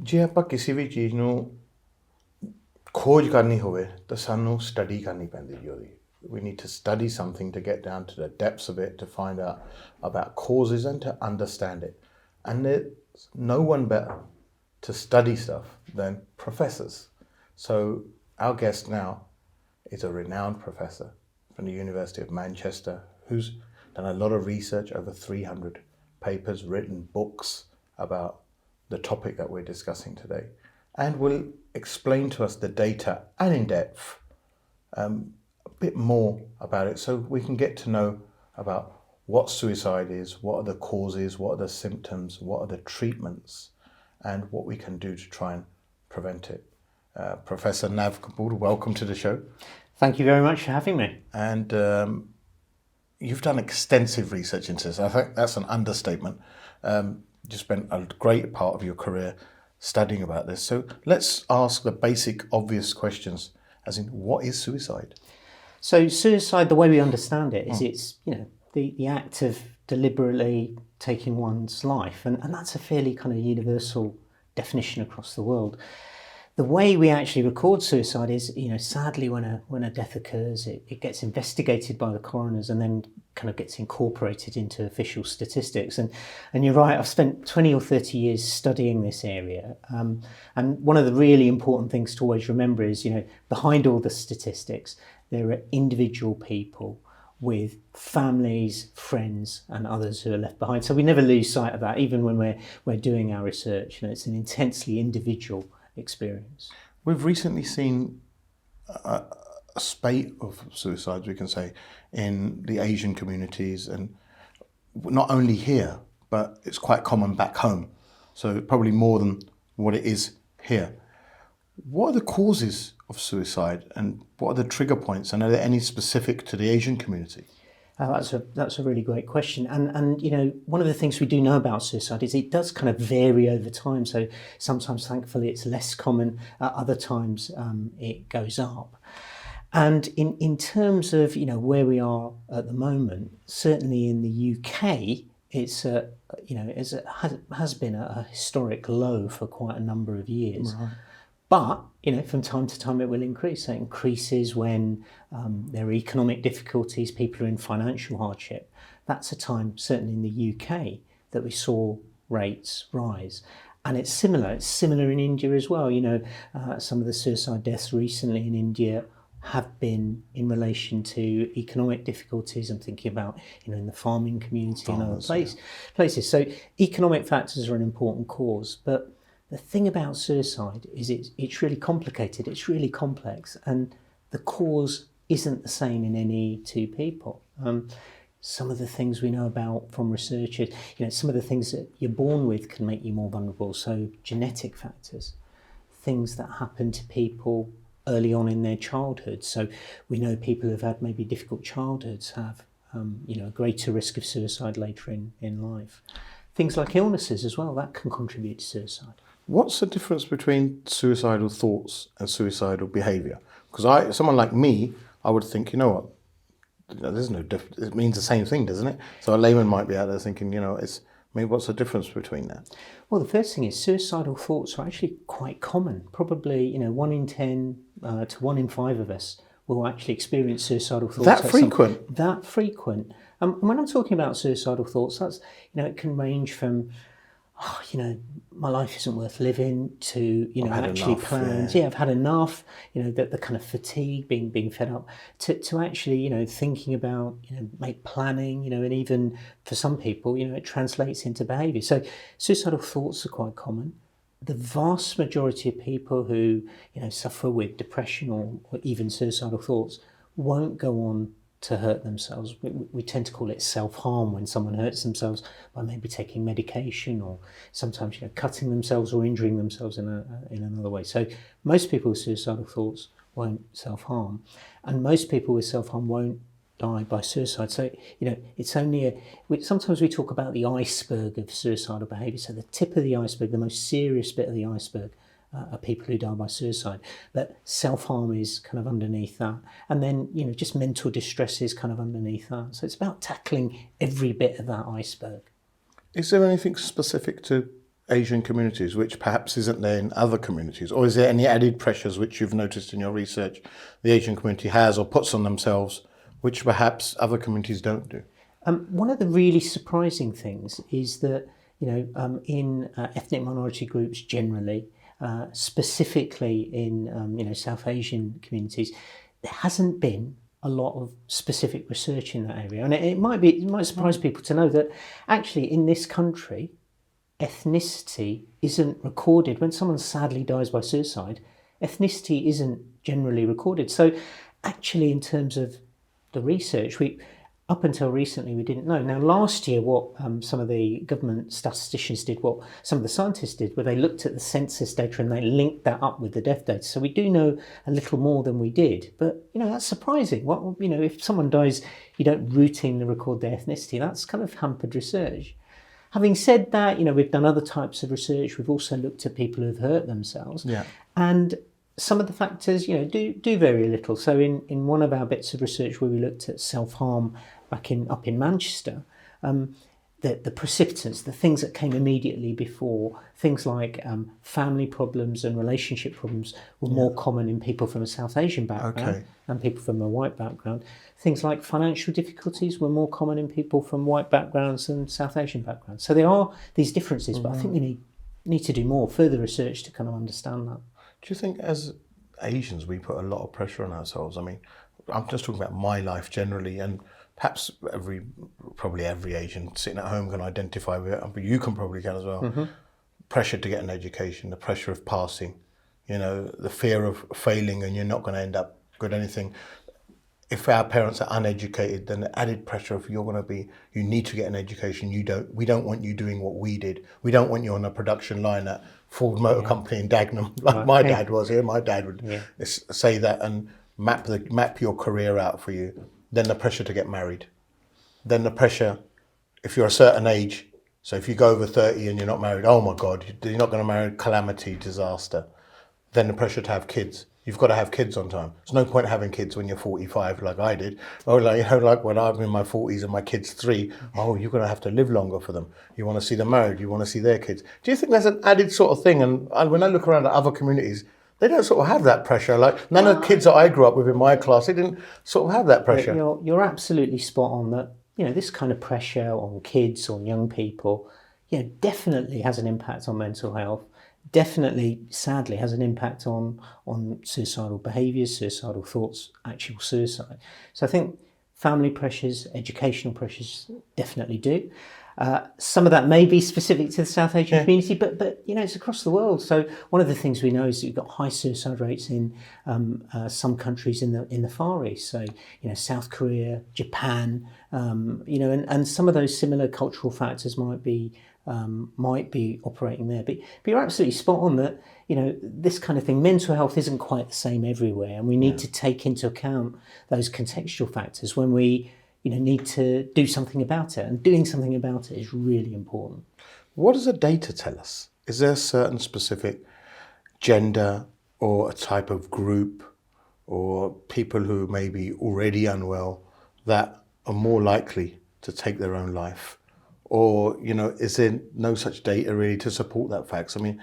ਜੇ ਆਪਾਂ ਕਿਸੇ ਵੀ ਚੀਜ਼ ਨੂੰ ਖੋਜ ਕਰਨੀ ਹੋਵੇ ਤਾਂ ਸਾਨੂੰ ਸਟੱਡੀ ਕਰਨੀ ਪੈਂਦੀ ਜੀ ਉਹਦੀ. We need to study something to get down to the depths of it, to find out about causes and to understand it. And there's no one better to study stuff than professors. So our guest now is a renowned professor from the University of Manchester who's done a lot of research, over 300 papers, written books about the topic that we're discussing today, and will explain to us the data and in depth a bit more about it so we can get to know about what suicide is, what are the causes, what are the symptoms, what are the treatments, and what we can do to try and prevent it. Professor Nav Kapoor, welcome to the show. Thank you very much for having me. And you've done extensive research into this. I think that's an understatement. You spent a great part of your career studying about this. So let's ask the basic, obvious questions, as in, what is suicide? So suicide, the way we understand it, is it's the act of deliberately taking one's life, and that's a fairly kind of universal definition across the world. The way we actually record suicide is, sadly, when a death occurs, it gets investigated by the coroners and then kind of gets incorporated into official statistics. And you're right, I've spent 20 or 30 years studying this area. And one of the really important things to always remember is, behind all the statistics, there are individual people with families, friends, and others who are left behind. So we never lose sight of that, even when we're doing our research. It's an intensely individual experience. We've recently seen a spate of suicides, we can say, in the Asian communities, and not only here, but it's quite common back home. So probably more than what it is here. What are the causes of suicide, and what are the trigger points, and are there any specific to the Asian community? That's a really great question, and one of the things we do know about suicide is it does kind of vary over time. So sometimes, thankfully, it's less common. Other times, it goes up. And in terms of where we are at the moment, certainly in the UK, it's has been a historic low for quite a number of years. Right. But, from time to time it will increase. So it increases when there are economic difficulties, people are in financial hardship. That's a time, certainly in the UK, that we saw rates rise. And it's similar in India as well. Some of the suicide deaths recently in India have been in relation to economic difficulties. I'm thinking about, in the farming community and other places. So economic factors are an important cause, but the thing about suicide is it's really complicated, it's really complex, and the cause isn't the same in any two people. Some of the things we know about from researchers, some of the things that you're born with can make you more vulnerable. So genetic factors, things that happen to people early on in their childhood. So we know people who've had maybe difficult childhoods have a greater risk of suicide later in life. Things like illnesses as well, that can contribute to suicide. What's the difference between suicidal thoughts and suicidal behaviour? Because someone like me, I would think, what, there's no difference. It means the same thing, doesn't it? So a layman might be out there thinking, what's the difference between that? Well, the first thing is suicidal thoughts are actually quite common. Probably, 1 in 10 to 1 in 5 of us will actually experience suicidal thoughts. That frequent? That frequent. When I'm talking about suicidal thoughts, that's, it can range from, my life isn't worth living, to, actually enough, plans. Yeah, I've had enough, the kind of fatigue, being fed up, to actually, thinking about, make planning, and even for some people, it translates into behaviour. So suicidal thoughts are quite common. The vast majority of people who, suffer with depression or even suicidal thoughts won't go on to hurt themselves. We tend to call it self-harm when someone hurts themselves by maybe taking medication, or sometimes cutting themselves or injuring themselves in another way. So most people with suicidal thoughts won't self-harm, and most people with self-harm won't die by suicide. So it's only sometimes we talk about the iceberg of suicidal behaviour. So the tip of the iceberg, the most serious bit of the iceberg, are people who die by suicide, but self-harm is kind of underneath that, and then just mental distress is kind of underneath that. So it's about tackling every bit of that iceberg. Is there anything specific to Asian communities, which perhaps isn't there in other communities? Or is there any added pressures which you've noticed in your research the Asian community has or puts on themselves, which perhaps other communities don't do? One of the really surprising things is that, in ethnic minority groups generally, specifically in, South Asian communities, there hasn't been a lot of specific research in that area. And it might surprise people to know that actually in this country, ethnicity isn't recorded. When someone sadly dies by suicide, ethnicity isn't generally recorded. So actually, in terms of the research, up until recently, we didn't know. Now, last year, what some of the government statisticians did, what some of the scientists did, where they looked at the census data and they linked that up with the death data. So we do know a little more than we did. But, that's surprising. If someone dies, you don't routinely record their ethnicity. That's kind of hampered research. Having said that, we've done other types of research. We've also looked at people who've hurt themselves. Yeah. And some of the factors, do vary a little. So in one of our bits of research where we looked at self-harm up in Manchester, the precipitants, the things that came immediately before, things like family problems and relationship problems were more common in people from a South Asian background and people from a white background. Things like financial difficulties were more common in people from white backgrounds and South Asian backgrounds. So there are these differences, but I think we need to do more further research to kind of understand that. Do you think as Asians we put a lot of pressure on ourselves? I mean, I'm just talking about my life generally, and perhaps probably every Asian sitting at home can identify with it, but you can probably as well. Mm-hmm. Pressure to get an education, the pressure of passing, the fear of failing and you're not going to end up good at anything. If our parents are uneducated, then the added pressure of you need to get an education. We don't want you doing what we did. We don't want you on a production line at Ford Motor Company in Dagenham, like my dad was here. My dad would say that and map your career out for you. Then the pressure to get married. Then the pressure, if you're a certain age, so if you go over 30 and you're not married, oh my God, you're not going to marry, calamity, disaster. Then the pressure to have kids. You've got to have kids on time. There's no point having kids when you're 45 like I did. Or like when I'm in my 40s and my kid's 3, you're going to have to live longer for them. You want to see them married, you want to see their kids. Do you think there's an added sort of thing? And when I look around at other communities, they don't sort of have that pressure. Like none of the kids that I grew up with in my class, they didn't sort of have that pressure. You're absolutely spot on that. This kind of pressure on kids, on young people, definitely has an impact on mental health. Definitely, sadly, has an impact on suicidal behaviours, suicidal thoughts, actual suicide. So I think family pressures, educational pressures definitely do. Some of that may be specific to the South Asian community, but it's across the world. So one of the things we know is that you've got high suicide rates in some countries in the Far East. So South Korea, Japan, and some of those similar cultural factors might be operating there. But you're absolutely spot on that this kind of thing, mental health isn't quite the same everywhere, and we need to take into account those contextual factors when we need to do something about it, and doing something about it is really important. What does the data tell us? Is there a certain specific gender or a type of group or people who may be already unwell that are more likely to take their own life? Or, is there no such data really to support that facts? I mean,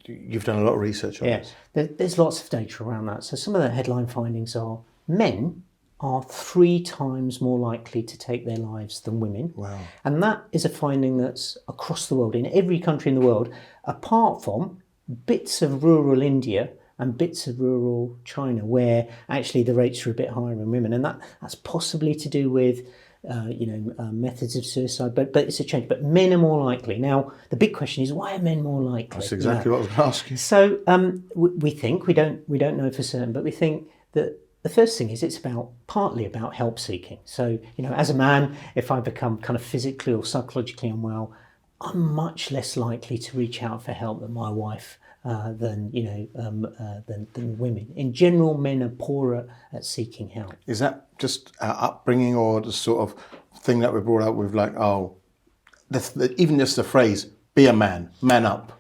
you've done a lot of research on this. There's lots of data around that. So some of the headline findings are men are 3 times more likely to take their lives than women. Wow. And that is a finding that's across the world, in every country in the world, apart from bits of rural India and bits of rural China, where actually the rates are a bit higher in women. And that's possibly to do with methods of suicide, but it's a change. But men are more likely. Now, the big question is, why are men more likely? That's exactly what I was going to ask you. So we think, we don't know for certain, but we think that the first thing is it's partly about help seeking. So, as a man, if I become kind of physically or psychologically unwell, I'm much less likely to reach out for help than my wife than women. In general, men are poorer at seeking help. Is that just our upbringing, or the sort of thing that we're brought up with, like, even just the phrase, be a man up.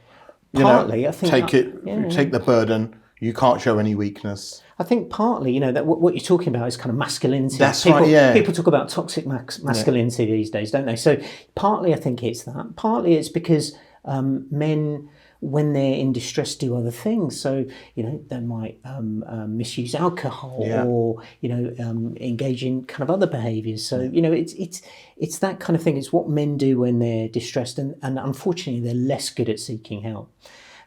Partly, I think take the burden. You can't show any weakness. I think partly, that what you're talking about is kind of masculinity. That's right, yeah. People talk about toxic masculinity these days, don't they? So partly I think it's that. Partly it's because Men, when they're in distress, do other things. So, they might misuse alcohol or, engage in kind of other behaviours. So, it's that kind of thing. It's what men do when they're distressed. And unfortunately, they're less good at seeking help.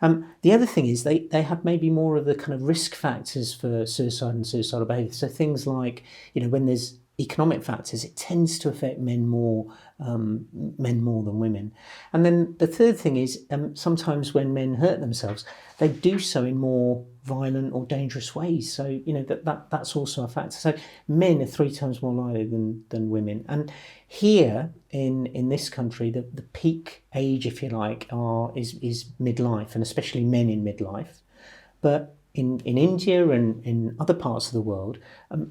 The other thing is they have maybe more of the kind of risk factors for suicide and suicidal behaviour. So things like, when there's economic factors, it tends to affect men more than women. And then the third thing is sometimes when men hurt themselves, they do so in more violent or dangerous ways. So that's also a factor. So men are 3 times more likely than women. And here in this country, the peak age, if you like, is midlife, and especially men in midlife. But in India and in other parts of the world,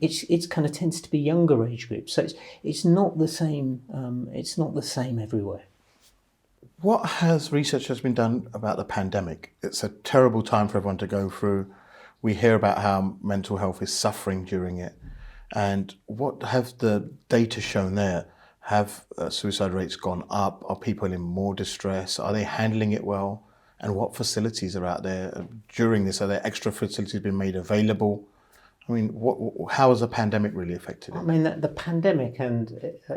it's kind of tends to be younger age groups. So it's not the same. It's not the same everywhere. What research has been done about the pandemic? It's a terrible time for everyone to go through. We hear about how mental health is suffering during it. And what have the data shown there? Have suicide rates gone up? Are people in more distress? Are they handling it well? And what facilities are out there during this? Are there extra facilities being made available? I mean, how has the pandemic really affected it? I mean, the pandemic and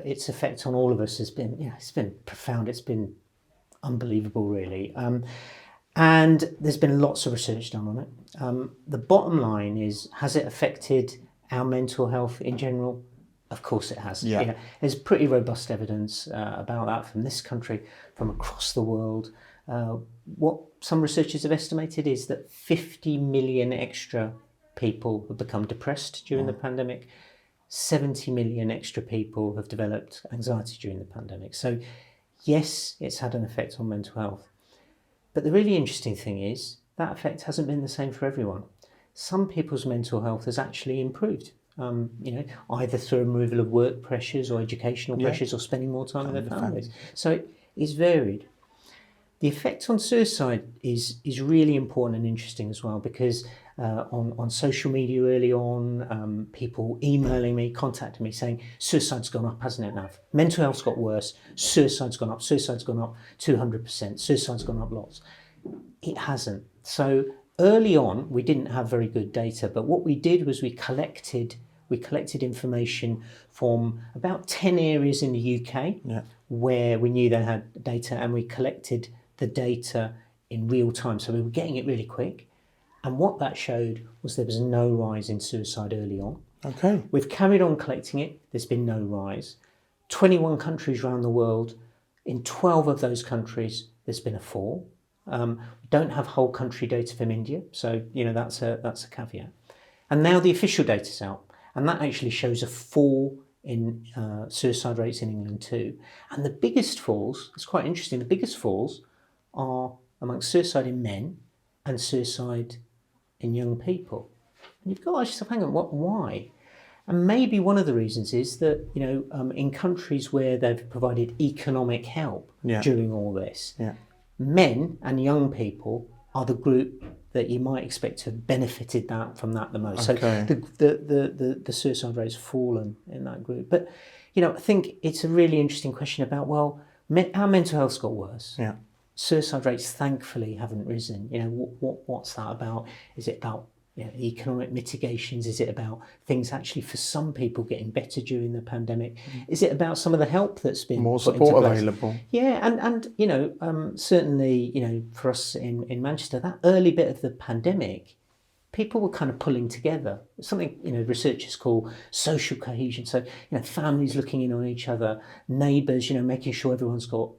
its effect on all of us has been, it's been profound. It's been unbelievable, really. And there's been lots of research done on it. The bottom line is, has it affected our mental health in general? Of course it has. Yeah. There's pretty robust evidence about that from this country, from across the world. What some researchers have estimated is that 50 million extra people have become depressed during the pandemic. 70 million extra people have developed anxiety during the pandemic. So yes, it's had an effect on mental health. But the really interesting thing is that effect hasn't been the same for everyone. Some people's mental health has actually improved, either through removal of work pressures or educational pressures or spending more time with their families. So it's varied. The effect on suicide is really important and interesting as well, because on social media early on, people emailing me, contacting me saying, suicide's gone up, hasn't it now? Mental health's got worse, suicide's gone up 200%, suicide's gone up lots. It hasn't. So early on, we didn't have very good data, but what we did was we collected information from about 10 areas in the UK where we knew they had data, and we collected the data in real time. So we were getting it really quick. And what that showed was there was no rise in suicide early on. Okay. We've carried on collecting it. There's been no rise. 21 countries around the world. In 12 of those countries, there's been a fall. We don't have whole country data from India. So, that's a caveat. And now the official data's out. And that actually shows a fall in suicide rates in England too. And the biggest falls, it's quite interesting, the biggest falls are amongst suicide in men and suicide in young people. And you've got to ask yourself, hang on, why? And maybe one of the reasons is that, in countries where they've provided economic help during all this, men and young people are the group that you might expect to have benefited from that the most. Okay. So the suicide rate's fallen in that group. But, I think it's a really interesting question about, well, our mental health's got worse. Yeah. Suicide rates, thankfully, haven't risen. What's that about? Is it about economic mitigations? Is it about things actually for some people getting better during the pandemic? Is it about some of the help that's been More put into support place? available? Yeah, and certainly, for us in Manchester, that early bit of the pandemic, people were kind of pulling together. Something researchers call social cohesion. So families looking in on each other, neighbours, making sure everyone's got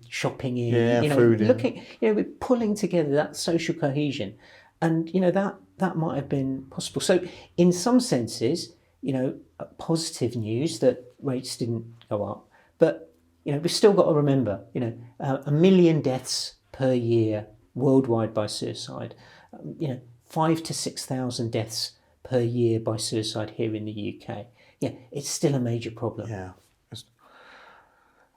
shopping in, food looking, we're pulling together that social cohesion, and that might have been possible. So in some senses, positive news that rates didn't go up, but we've still got to remember, 1 million deaths per year worldwide by suicide. 5,000 to 6,000 deaths per year by suicide here in the UK. Yeah, it's still a major problem. Yeah.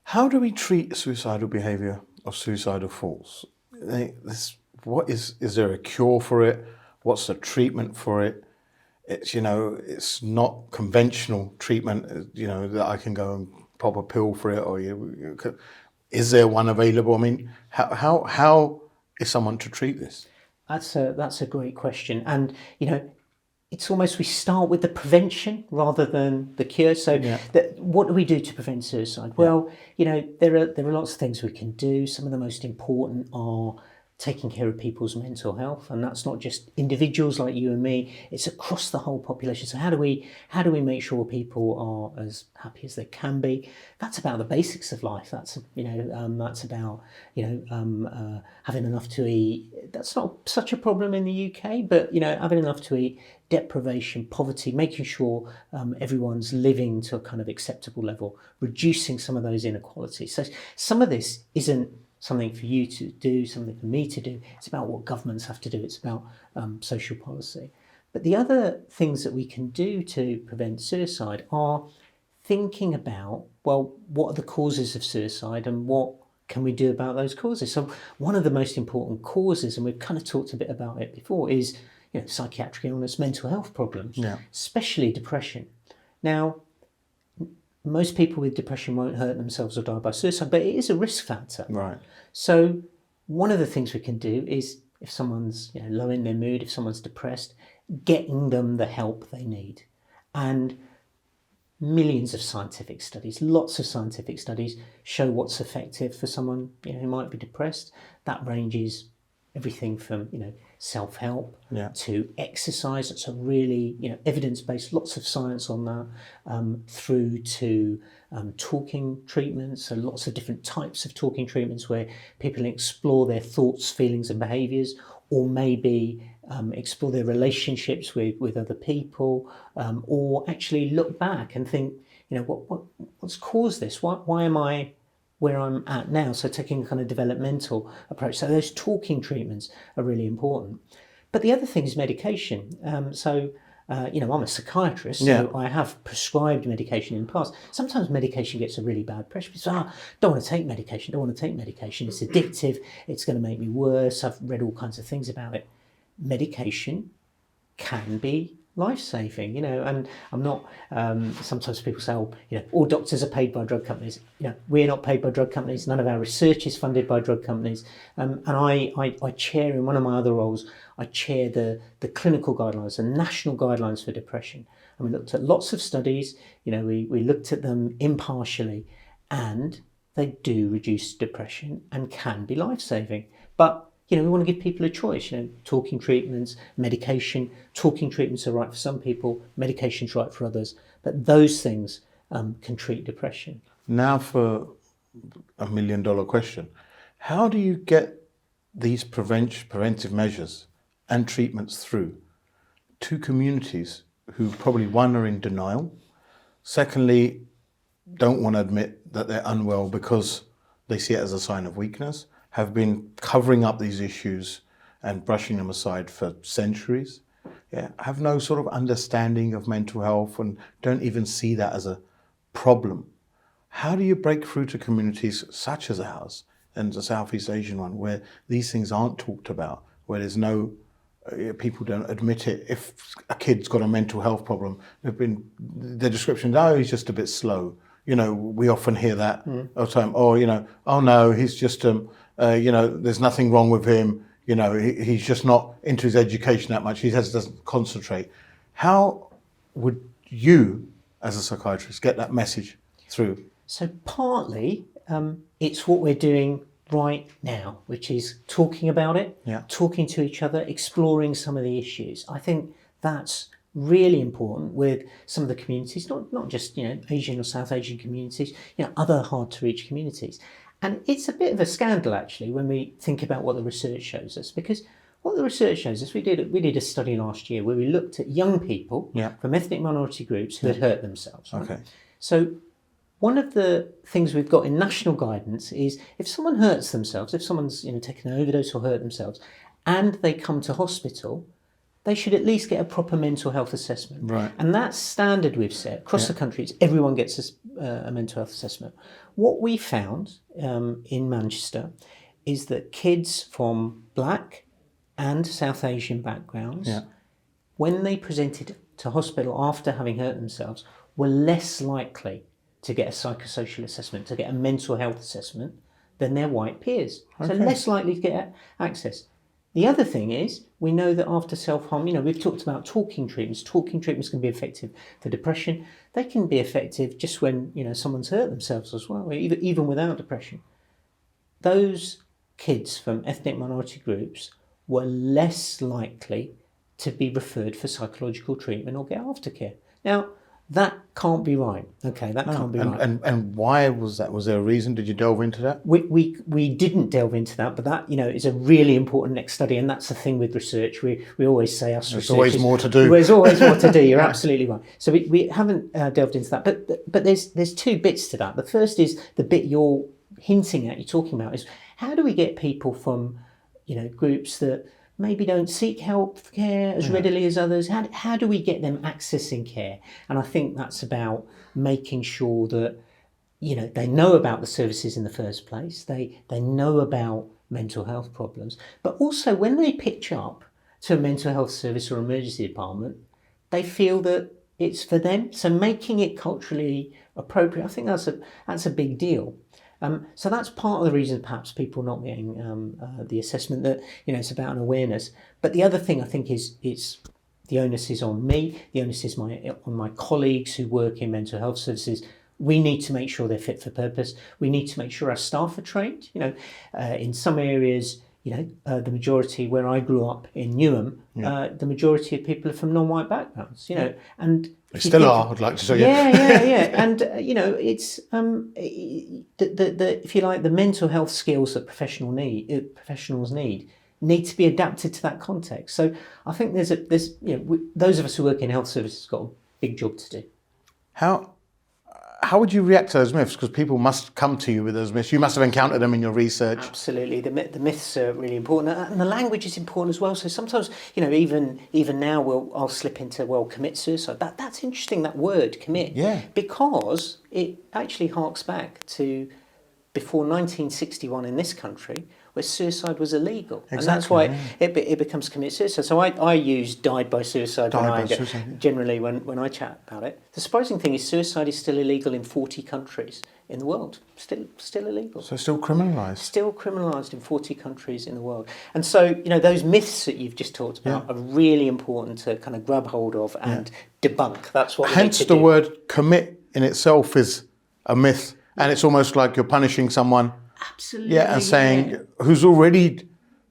How do we treat suicidal behaviour or suicidal thoughts? Is there a cure for it? What's the treatment for it? It's not conventional treatment, that I can go and pop a pill for it, or Is there one available? I mean, how is someone to treat this? That's a great question, and it's almost we start with the prevention rather than the cure. So, what do we do to prevent suicide? Well, there are lots of things we can do. Some of the most important are taking care of people's mental health, and that's not just individuals like you and me. It's across the whole population. So how do we make sure people are as happy as they can be? That's about the basics of life. That's about having enough to eat. That's not such a problem in the UK, but having enough to eat, deprivation, poverty, making sure everyone's living to a kind of acceptable level, reducing some of those inequalities. So some of this isn't something for you to do, something for me to do. It's about what governments have to do. It's about social policy. But the other things that we can do to prevent suicide are thinking about, well, what are the causes of suicide and what can we do about those causes? So one of the most important causes, and we've kind of talked a bit about it before, is psychiatric illness, mental health problems, especially depression. Now, most people with depression won't hurt themselves or die by suicide, but it is a risk factor. Right. So one of the things we can do is, if someone's low in their mood, if someone's depressed, getting them the help they need. And millions of scientific studies, lots of scientific studies show what's effective for someone who might be depressed. That ranges everything from self-help to exercise. It's a really evidence-based, lots of science on that, through to talking treatments. So lots of different types of talking treatments where people explore their thoughts, feelings and behaviours, or maybe explore their relationships with other people, or actually look back and think, what's caused this? Why am I where I'm at now? So taking a kind of developmental approach. So those talking treatments are really important. But the other thing is medication. I'm a psychiatrist, so I have prescribed medication in the past. Sometimes medication gets a really bad pressure. People say, don't want to take medication, it's addictive, it's going to make me worse. I've read all kinds of things about it. Medication can be life-saving, and I'm not, sometimes people say, all doctors are paid by drug companies. We're not paid by drug companies. None of our research is funded by drug companies. And I chair, in one of my other roles, I chair the clinical guidelines, the national guidelines for depression. And we looked at lots of studies, we looked at them impartially, and they do reduce depression and can be life-saving. But we want to give people a choice. Talking treatments, medication. Talking treatments are right for some people, medication's right for others. But those things can treat depression. Now for $1 million question. How do you get these preventive measures and treatments through to communities who probably, one, are in denial, secondly, don't want to admit that they're unwell because they see it as a sign of weakness, have been covering up these issues and brushing them aside for centuries, have no sort of understanding of mental health and don't even see that as a problem. How do you break through to communities such as ours and the Southeast Asian one, where these things aren't talked about, where there's no, people don't admit it? If a kid's got a mental health problem, the description, he's just a bit slow. We often hear that all the time. Oh no, he's just, there's nothing wrong with him. He's just not into his education that much. He doesn't concentrate. How would you, as a psychiatrist, get that message through? So partly, it's what we're doing right now, which is talking about it, talking to each other, exploring some of the issues. I think that's really important with some of the communities, not just Asian or South Asian communities, other hard to reach communities. And it's a bit of a scandal actually when we think about what the research shows us, because what the research shows us, we did a study last year where we looked at young people from ethnic minority groups who had hurt themselves. Right? Okay. So one of the things we've got in national guidance is if someone hurts themselves, if someone's taken an overdose or hurt themselves, and they come to hospital, they should at least get a proper mental health assessment. Right. And that standard we've set across the country, everyone gets a mental health assessment. What we found in Manchester is that kids from Black and South Asian backgrounds, when they presented to hospital after having hurt themselves, were less likely to get a psychosocial assessment, to get a mental health assessment, than their white peers. So less likely to get access. The other thing is, we know that after self-harm, we've talked about talking treatments. Talking treatments can be effective for depression. They can be effective just when, someone's hurt themselves as well, even without depression. Those kids from ethnic minority groups were less likely to be referred for psychological treatment or get aftercare. Now, that can't be right. Okay, that can't be right. And why was that? Was there a reason? Did you delve into that? We didn't delve into that, but that is a really important next study, and that's the thing with research. We always say there's always more to do. There's always more to do. You're absolutely right. So we haven't delved into that, but there's two bits to that. The first is the bit you're hinting at, you're talking about, is how do we get people from groups that maybe don't seek help care as readily as others. How do we get them accessing care? And I think that's about making sure that they know about the services in the first place. They know about mental health problems, but also when they pitch up to a mental health service or emergency department, they feel that it's for them. So making it culturally appropriate, I think that's a big deal. So that's part of the reason perhaps people not getting the assessment, that it's about an awareness. But the other thing I think is the onus is on me, the onus is on my colleagues who work in mental health services. We need to make sure they're fit for purpose. We need to make sure our staff are trained. In some areas, the majority, where I grew up in Newham, the majority of people are from non-white backgrounds. And they still are. I'd like to say. Yeah. And it's the if you like, the mental health skills that professionals need to be adapted to that context. So I think there's those of us who work in health services got a big job to do. How would you react to those myths? Because people must come to you with those myths. You must have encountered them in your research. Absolutely. The myths are really important. And the language is important as well. So sometimes, even now, I'll slip into, commit suicide. That's interesting, that word, commit. Yeah. Because it actually harks back to before 1961 in this country, where suicide was illegal. Exactly, and that's why it becomes commit suicide. So I use died by suicide generally when I chat about it. The surprising thing is suicide is still illegal in 40 countries in the world. Still illegal. So still criminalised. Still criminalised in 40 countries in the world. And so, those myths that you've just talked about are really important to kind of grab hold of and debunk. That's what we need to do. Hence the word commit in itself is a myth. And it's almost like you're punishing someone. Absolutely. Yeah, and saying who's already,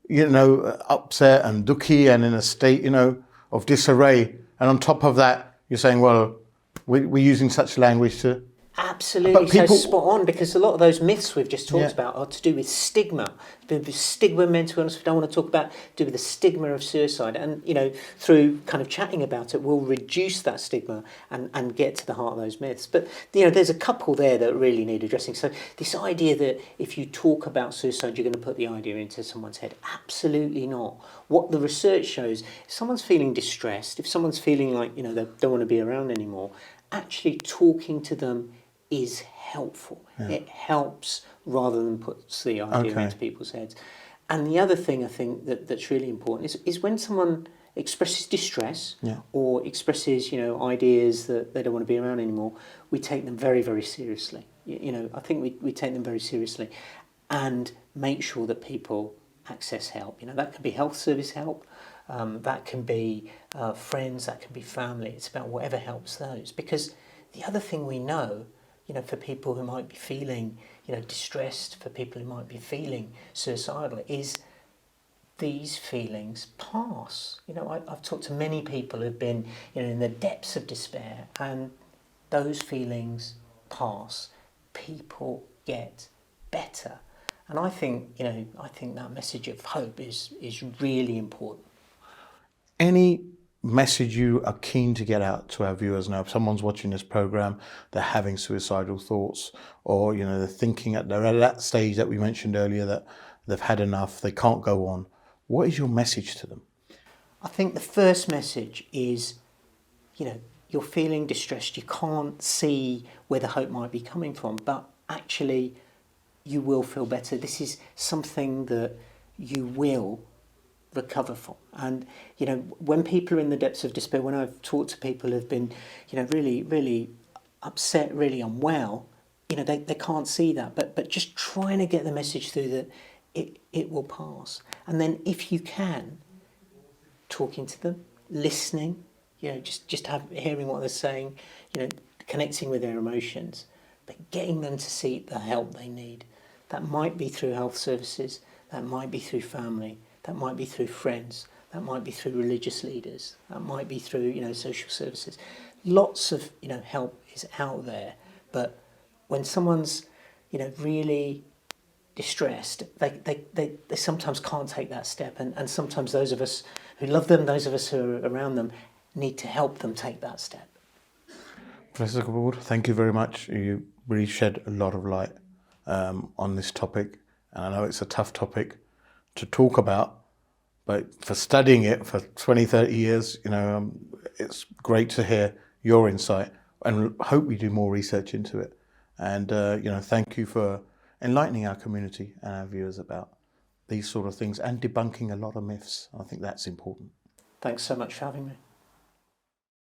upset and dukhi and in a state, of disarray. And on top of that, you're saying, well, we're using such language to... Absolutely, so spot on, because a lot of those myths we've just talked about are to do with stigma. Stigma of mental illness, we don't want to talk about, to do with the stigma of suicide. And, through kind of chatting about it, we'll reduce that stigma and get to the heart of those myths. But, there's a couple there that really need addressing. So this idea that if you talk about suicide, you're going to put the idea into someone's head, absolutely not. What the research shows, if someone's feeling distressed, if someone's feeling like, they don't want to be around anymore, actually talking to them is helpful. Yeah. It helps rather than puts the idea into people's heads. And the other thing I think that's really important is when someone expresses distress or expresses ideas that they don't want to be around anymore, we take them very, very seriously. I think we take them very seriously and make sure that people access help. That can be health service help, that can be friends, that can be family. It's about whatever helps those. Because the other thing we know, for people who might be feeling, distressed, for people who might be feeling suicidal, is these feelings pass. I've talked to many people who've been, in the depths of despair, and those feelings pass. People get better. And I think that message of hope is really important. Any message you are keen to get out to our viewers now? If someone's watching this program, they're having suicidal thoughts, or they're thinking they're at that stage that we mentioned earlier, that they've had enough, they can't go on, what is your message to them? I think the first message is, you're feeling distressed, you can't see where the hope might be coming from, but actually you will feel better. This is something that you will recover from. And when people are in the depths of despair, when I've talked to people who've been really, really upset, really unwell, they can't see that, but just trying to get the message through that it will pass. And then if you can, talking to them, listening, just hearing what they're saying, connecting with their emotions, but getting them to seek the help they need. That might be through health services, that might be through family, that might be through friends, that might be through religious leaders, that might be through social services. Lots of help is out there, but when someone's really distressed, they sometimes can't take that step, and sometimes those of us who love them, those of us who are around them, need to help them take that step. Professor Kapoor, thank you very much. You really shed a lot of light on this topic, and I know it's a tough topic to talk about, but for studying it for 20, 30 years, it's great to hear your insight, and hope we do more research into it. And thank you for enlightening our community and our viewers about these sort of things and debunking a lot of myths. I think that's important. Thanks so much for having me.